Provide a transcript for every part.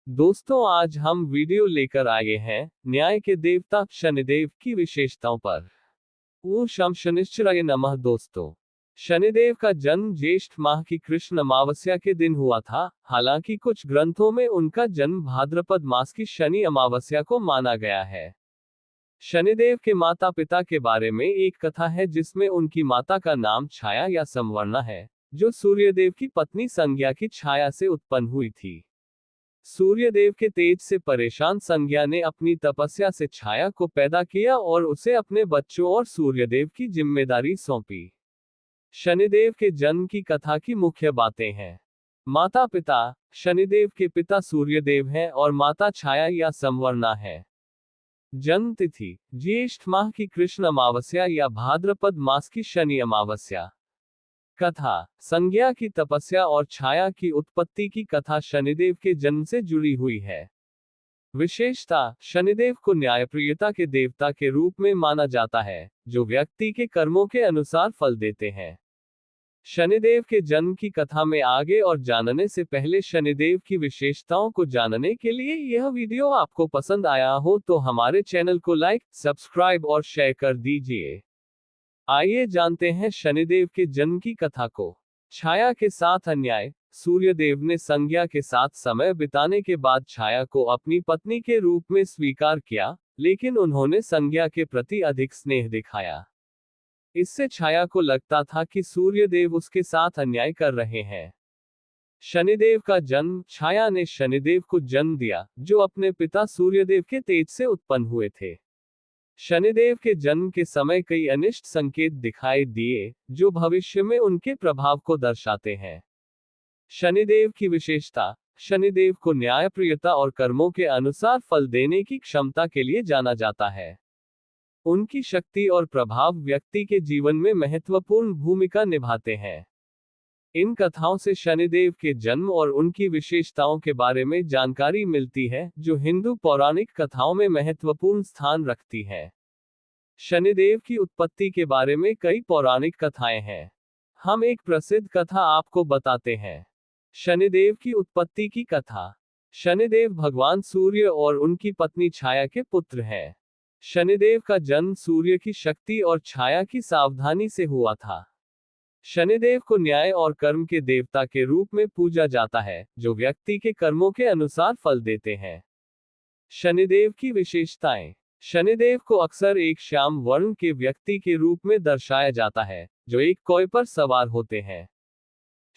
दोस्तों, आज हम वीडियो लेकर आए हैं न्याय के देवता शनिदेव की विशेषताओं पर। ओम शम शनिश्चराय नमः। दोस्तों, शनिदेव का जन्म ज्येष्ठ माह की कृष्ण अमावस्या के दिन हुआ था। हालांकि कुछ ग्रंथों में उनका जन्म भाद्रपद मास की शनि अमावस्या को माना गया है। शनिदेव के माता पिता के बारे में एक कथा है जिसमें उनकी माता का नाम छाया या संवर्णा है, जो सूर्यदेव की पत्नी संज्ञा की छाया से उत्पन्न हुई थी। सूर्यदेव के तेज से परेशान संज्ञा ने अपनी तपस्या से छाया को पैदा किया और उसे अपने बच्चों और सूर्यदेव की जिम्मेदारी सौंपी। शनिदेव के जन्म की कथा की मुख्य बातें हैं। माता पिता: शनिदेव के पिता सूर्यदेव हैं और माता छाया या संवर्णा है। जन्म तिथि: ज्येष्ठ माह की कृष्ण अमावस्या या भाद्रपद मास की शनि अमावस्या। कथा: संज्ञा की तपस्या और छाया की उत्पत्ति की कथा शनिदेव के जन्म से जुड़ी हुई है। विशेषता: शनिदेव को न्यायप्रियता के देवता के रूप में माना जाता है, जो व्यक्ति के कर्मों के अनुसार फल देते हैं। शनिदेव के जन्म की कथा में आगे और जानने से पहले शनिदेव की विशेषताओं को जानने के लिए यह वीडियो आपको पसंद आया हो तो हमारे चैनल को लाइक, सब्सक्राइब और शेयर कर दीजिए। आइए जानते हैं शनिदेव के जन्म की कथा को। छाया के साथ अन्याय: सूर्यदेव ने संज्ञा के साथ समय बिताने के बाद छाया को अपनी पत्नी के रूप में स्वीकार किया, लेकिन उन्होंने संज्ञा के प्रति अधिक स्नेह दिखाया। इससे छाया को लगता था कि सूर्यदेव उसके साथ अन्याय कर रहे हैं। शनिदेव का जन्म: छाया ने शनिदेव को जन्म दिया, जो अपने पिता सूर्यदेव के तेज से उत्पन्न हुए थे। शनिदेव के जन्म के समय कई अनिष्ट संकेत दिखाई दिए, जो भविष्य में उनके प्रभाव को दर्शाते हैं। शनिदेव की विशेषता: शनिदेव को न्यायप्रियता और कर्मों के अनुसार फल देने की क्षमता के लिए जाना जाता है। उनकी शक्ति और प्रभाव व्यक्ति के जीवन में महत्वपूर्ण भूमिका निभाते हैं। इन कथाओं से शनिदेव के जन्म और उनकी विशेषताओं के बारे में जानकारी मिलती है, जो हिंदू पौराणिक कथाओं में महत्वपूर्ण स्थान रखती है। शनिदेव की उत्पत्ति के बारे में कई पौराणिक कथाएं हैं। हम एक प्रसिद्ध कथा आपको बताते हैं। शनिदेव की उत्पत्ति की कथा। शनिदेव भगवान सूर्य और उनकी पत्नी छाया के पुत्र हैं। शनिदेव का जन्म सूर्य की शक्ति और छाया की सावधानी से हुआ था। शनिदेव को न्याय और कर्म के देवता के रूप में पूजा जाता है, जो व्यक्ति के कर्मों के अनुसार फल देते हैं। शनिदेव की विशेषताएं: शनिदेव को अक्सर एक श्याम वर्ण के व्यक्ति के रूप में दर्शाया जाता है, जो एक कोय पर सवार होते हैं।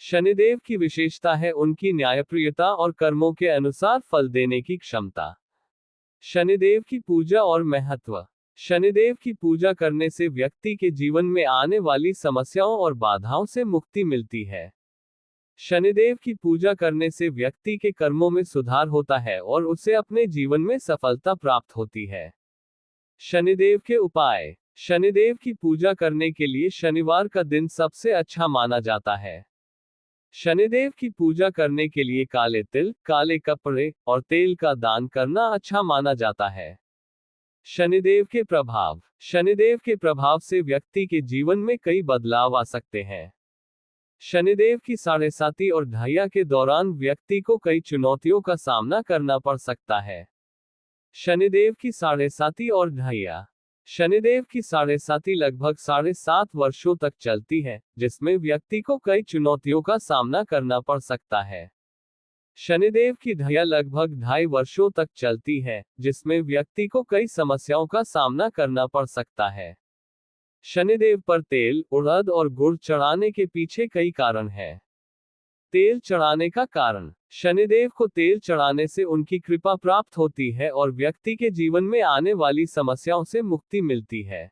शनिदेव की विशेषता है उनकी न्यायप्रियता और कर्मों के अनुसार फल देने की क्षमता। शनिदेव की पूजा और महत्व: शनिदेव की पूजा करने से व्यक्ति के जीवन में आने वाली समस्याओं और बाधाओं से मुक्ति मिलती है। शनिदेव की पूजा करने से व्यक्ति के कर्मों में सुधार होता है और उसे अपने जीवन में सफलता प्राप्त होती है। शनिदेव के उपाय: शनिदेव की पूजा करने के लिए शनिवार का दिन सबसे अच्छा माना जाता है। शनिदेव की पूजा करने के लिए काले तिल, काले कपड़े और तेल का दान करना अच्छा माना जाता है। शनिदेव के प्रभाव: शनिदेव के प्रभाव से व्यक्ति के जीवन में कई बदलाव आ सकते हैं। शनिदेव की साढ़ेसाती और ढैया के दौरान व्यक्ति को कई चुनौतियों का सामना करना पड़ सकता है। शनिदेव की साढ़ेसाती और ढैया: शनिदेव की साढ़ेसाती लगभग 7.5 वर्षों तक चलती है, जिसमें व्यक्ति को कई चुनौतियों का सामना करना पड़ सकता है। शनिदेव की ढैया लगभग 2.5 वर्षों तक चलती है, जिसमें व्यक्ति को कई समस्याओं का सामना करना पड़ सकता है। शनिदेव पर तेल, उड़द और गुड़ चढ़ाने के पीछे कई कारण हैं। तेल चढ़ाने का कारण: शनिदेव को तेल चढ़ाने से उनकी कृपा प्राप्त होती है और व्यक्ति के जीवन में आने वाली समस्याओं से मुक्ति मिलती है।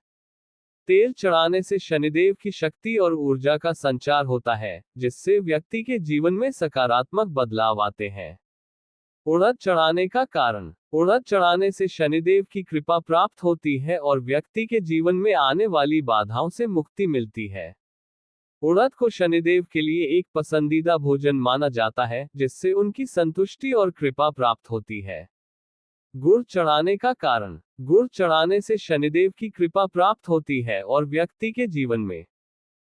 तेल चढ़ाने से शनिदेव की शक्ति और ऊर्जा का संचार होता है, जिससे व्यक्ति के जीवन में सकारात्मक बदलाव आते हैं। उड़द चढ़ाने का कारण: उड़द चढ़ाने से शनिदेव की कृपा प्राप्त होती है और व्यक्ति के जीवन में आने वाली बाधाओं से मुक्ति मिलती है। उड़द को शनिदेव के लिए एक पसंदीदा भोजन माना जाता है, जिससे उनकी संतुष्टि और कृपा प्राप्त होती है। गुड़ चढ़ाने का कारण: गुड़ चढ़ाने से शनिदेव की कृपा प्राप्त होती है और व्यक्ति के जीवन में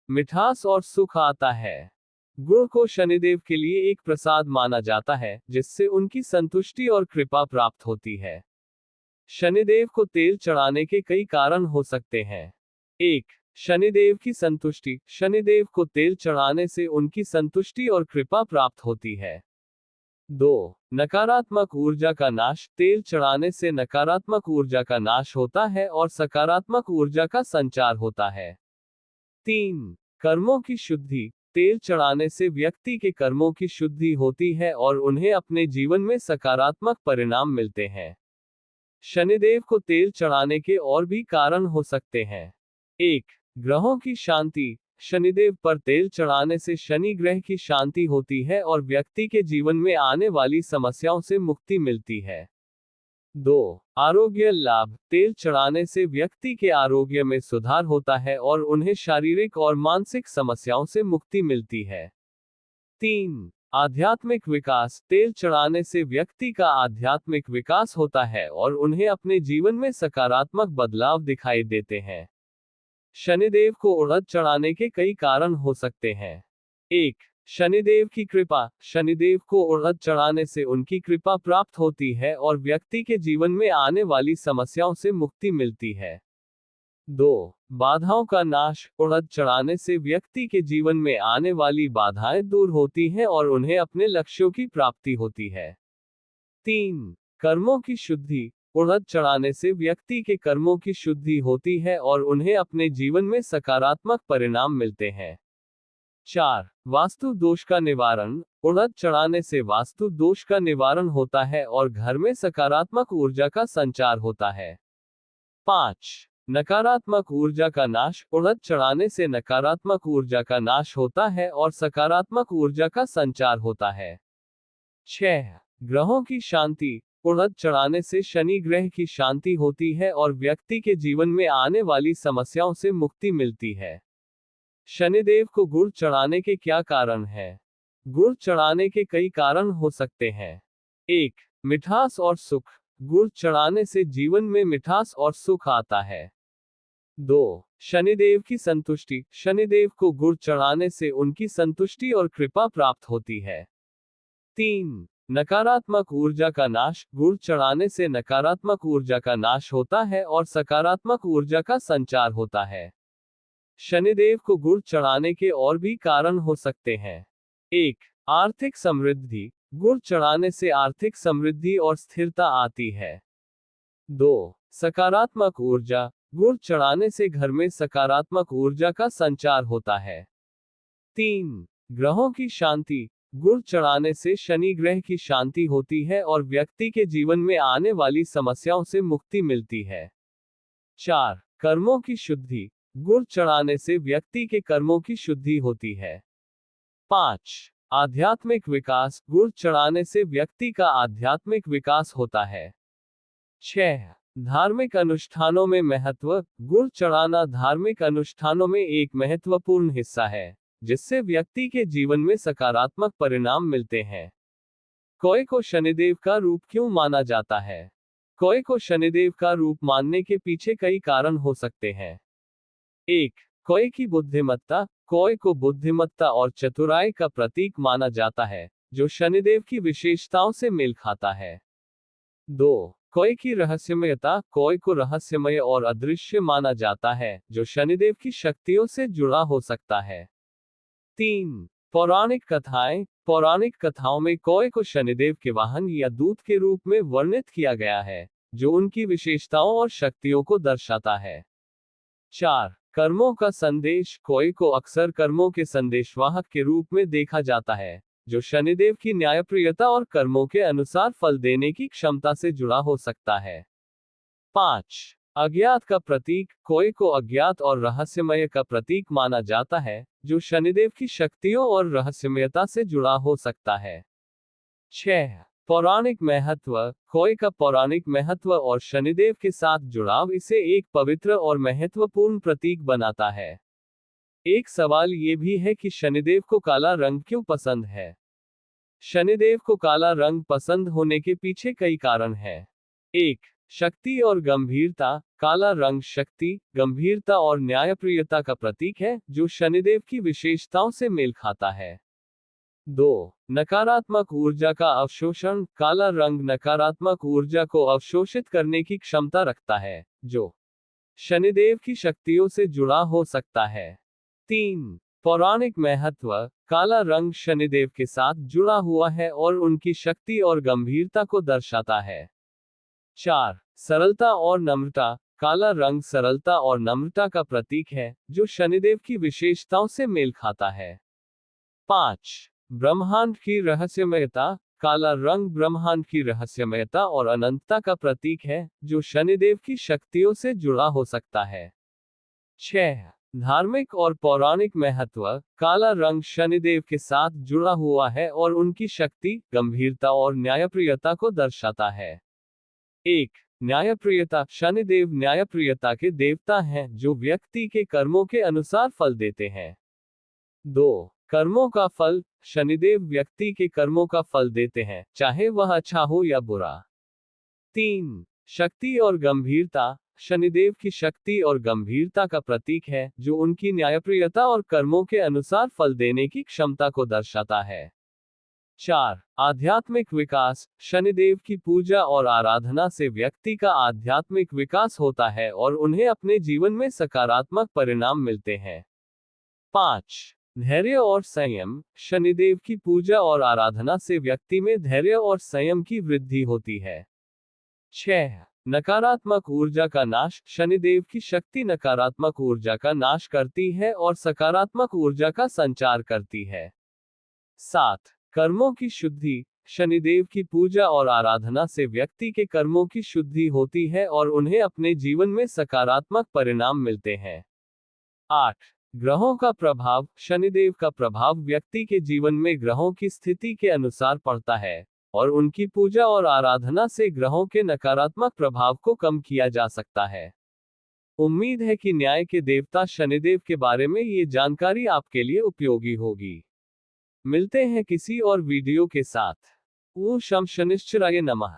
मिठास और सुख आता है। गुड़ को शनिदेव के लिए एक प्रसाद माना जाता है, जिससे उनकी संतुष्टि और कृपा प्राप्त होती है। शनिदेव को तेल चढ़ाने के कई कारण हो सकते हैं। 1. शनिदेव की संतुष्टि। शनिदेव को तेल चढ़ाने से उनकी संतुष्टि और कृपा प्राप्त होती है। 2. नकारात्मक ऊर्जा का नाश। तेल चढ़ाने से नकारात्मक ऊर्जा का नाश होता है और सकारात्मक ऊर्जा का संचार होता है। 3. कर्मों की शुद्धि। तेल चढ़ाने से व्यक्ति के कर्मों की शुद्धि होती है और उन्हें अपने जीवन में सकारात्मक परिणाम मिलते हैं। शनिदेव को तेल चढ़ाने के और भी कारण हो सकते हैं। 1. ग्रहों की शांति। शनिदेव पर तेल चढ़ाने से शनि ग्रह की शांति होती है और व्यक्ति के जीवन में आने वाली समस्याओं से मुक्ति मिलती है। 2. आरोग्य लाभ। तेल चढ़ाने से व्यक्ति के आरोग्य में सुधार होता है और उन्हें शारीरिक और मानसिक समस्याओं से मुक्ति मिलती है। 3. आध्यात्मिक विकास। तेल चढ़ाने से व्यक्ति का आध्यात्मिक विकास होता है और उन्हें अपने जीवन में सकारात्मक बदलाव दिखाई देते हैं। शनिदेव को उड़द चढ़ाने के कई कारण हो सकते हैं। 1. शनिदेव की कृपा। शनिदेव को उड़द चढ़ाने से उनकी कृपा प्राप्त होती है और व्यक्ति के जीवन में आने वाली समस्याओं से मुक्ति मिलती है। 2. बाधाओं का नाश। उड़द चढ़ाने से व्यक्ति के जीवन में आने वाली बाधाएं दूर होती हैं और उन्हें अपने लक्ष्यों की प्राप्ति होती है। 3. कर्मों की शुद्धि। उड़द चढ़ाने से व्यक्ति के कर्मों की शुद्धि होती है और उन्हें अपने जीवन में सकारात्मक परिणाम मिलते हैं। 4. वास्तु दोष का निवारण। उड़द चढ़ाने से वास्तु दोष का निवारण होता है और घर में सकारात्मक ऊर्जा का संचार होता है। 5. नकारात्मक ऊर्जा का नाश। उड़द चढ़ाने से नकारात्मक ऊर्जा का नाश होता है और सकारात्मक ऊर्जा का संचार होता है। 6. ग्रहों की शांति। उड़द चढ़ाने से शनि ग्रह की शांति होती है और व्यक्ति के जीवन में आने वाली समस्याओं से मुक्ति मिलती है। शनिदेव को गुड़ चढ़ाने के क्या कारण हैं? गुड़ चढ़ाने के कई कारण हो सकते हैं। 1. मिठास और सुख। गुड़ चढ़ाने से जीवन में मिठास और सुख आता है। 2. शनिदेव की संतुष्टि। शनिदेव को गुड़ चढ़ाने से उनकी संतुष्टि और कृपा प्राप्त होती है। 3. नकारात्मक ऊर्जा का नाश। गुड़ चढ़ाने से नकारात्मक ऊर्जा का नाश होता है और सकारात्मक ऊर्जा का संचार होता है। शनिदेव को गुड़ चढ़ाने के और भी कारण हो सकते हैं। 1. आर्थिक समृद्धि। गुड़ चढ़ाने से आर्थिक समृद्धि और स्थिरता आती है। 2. सकारात्मक ऊर्जा। गुड़ चढ़ाने से घर में सकारात्मक ऊर्जा का संचार होता है। 3. ग्रहों की शांति। गुड़ चढ़ाने से शनि ग्रह की शांति होती है और व्यक्ति के जीवन में आने वाली समस्याओं से मुक्ति मिलती है। 4. कर्मों की शुद्धि। गुड़ चढ़ाने से व्यक्ति के कर्मों की शुद्धि होती है। 5. आध्यात्मिक विकास। गुड़ चढ़ाने से व्यक्ति का आध्यात्मिक विकास होता है। 6. धार्मिक अनुष्ठानों में महत्व। गुड़ चढ़ाना धार्मिक अनुष्ठानों में एक महत्वपूर्ण हिस्सा है, जिससे व्यक्ति के जीवन में सकारात्मक परिणाम मिलते हैं। कोय को शनिदेव का रूप क्यों माना जाता है? कोय को शनिदेव का रूप मानने के पीछे कई कारण हो सकते हैं। 1. कोय की बुद्धिमत्ता। कोय को बुद्धिमत्ता और चतुराई का प्रतीक माना जाता है, जो शनिदेव की विशेषताओं से मेल खाता है। 2. कोय की रहस्यमयता। कोय को रहस्यमय और अदृश्य माना जाता है, जो शनिदेव की शक्तियों से जुड़ा हो सकता है। 3. पौराणिक कथाएं। पौराणिक कथाओं में कोय को शनिदेव के वाहन या दूत के रूप में वर्णित किया गया है, जो उनकी विशेषताओं और शक्तियों को दर्शाता है। 4. कर्मों का संदेश। कोय को अक्सर कर्मों के संदेशवाहक के रूप में देखा जाता है, जो शनिदेव की न्यायप्रियता और कर्मों के अनुसार फल देने की क्षमता से जुड़ा हो सकता है। 5. अज्ञात का प्रतीक। कोय को अज्ञात और रहस्यमय का प्रतीक माना जाता है, जो शनिदेव की शक्तियों और रहस्यमयता से जुड़ा हो सकता है। 6. पौराणिक महत्व। कोय का पौराणिक महत्व और शनिदेव के साथ जुड़ाव इसे एक पवित्र और महत्वपूर्ण प्रतीक बनाता है। एक सवाल ये भी है कि शनिदेव को काला रंग क्यों पसंद है? शनिदेव को काला रंग पसंद होने के पीछे कई कारण हैं। 1. शक्ति और गंभीरता। काला रंग शक्ति, गंभीरता और न्यायप्रियता का प्रतीक है, जो शनिदेव की विशेषताओं से मेल खाता है। 2. नकारात्मक ऊर्जा का अवशोषण। काला रंग नकारात्मक ऊर्जा को अवशोषित करने की क्षमता रखता है, जो शनिदेव की शक्तियों से जुड़ा हो सकता है। 3. पौराणिक महत्व। काला रंग शनिदेव के साथ जुड़ा हुआ है और उनकी शक्ति और गंभीरता को दर्शाता है। 4. सरलता और नम्रता। काला रंग सरलता और नम्रता का प्रतीक है, जो शनिदेव की विशेषताओं से मेल खाता है। 5. ब्रह्मांड की रहस्यमयता। काला रंग ब्रह्मांड की रहस्यमयता और अनंतता का प्रतीक है, जो शनिदेव की शक्तियों से जुड़ा हो सकता है। 6. धार्मिक और पौराणिक महत्व। काला रंग शनिदेव के साथ जुड़ा हुआ है और उनकी शक्ति, गंभीरता और न्यायप्रियता को दर्शाता है। 1. न्यायप्रियता। शनिदेव न्यायप्रियता के देवता हैं, जो व्यक्ति के कर्मों के अनुसार फल देते हैं। 2. कर्मों का फल। शनिदेव व्यक्ति के कर्मों का फल देते हैं, चाहे वह अच्छा हो या बुरा। 3. शक्ति और गंभीरता। शनिदेव की शक्ति और गंभीरता का प्रतीक है, जो उनकी न्यायप्रियता और कर्मों के अनुसार फल देने की क्षमता को दर्शाता है। 4. आध्यात्मिक विकास। शनिदेव की पूजा और आराधना से व्यक्ति का आध्यात्मिक विकास होता है और उन्हें अपने जीवन में सकारात्मक परिणाम मिलते हैं। 5. धैर्य और संयम। शनिदेव की पूजा और आराधना से व्यक्ति में धैर्य और संयम की वृद्धि होती है। 6. नकारात्मक ऊर्जा का नाश। शनिदेव की शक्ति नकारात्मक ऊर्जा का नाश करती है और सकारात्मक ऊर्जा का संचार करती है। 7. कर्मों की शुद्धि। शनिदेव की पूजा और आराधना से व्यक्ति के कर्मों की शुद्धि होती है और उन्हें अपने जीवन में सकारात्मक परिणाम मिलते हैं। 8. ग्रहों का प्रभाव। शनिदेव का प्रभाव व्यक्ति के जीवन में ग्रहों की स्थिति के अनुसार पड़ता है, और उनकी पूजा और आराधना से ग्रहों के नकारात्मक प्रभाव को कम किया जा सकता है। उम्मीद है कि न्याय के देवता शनिदेव के बारे में ये जानकारी आपके लिए उपयोगी होगी। मिलते हैं किसी और वीडियो के साथ। ओम शम शनिश्चराय नमः।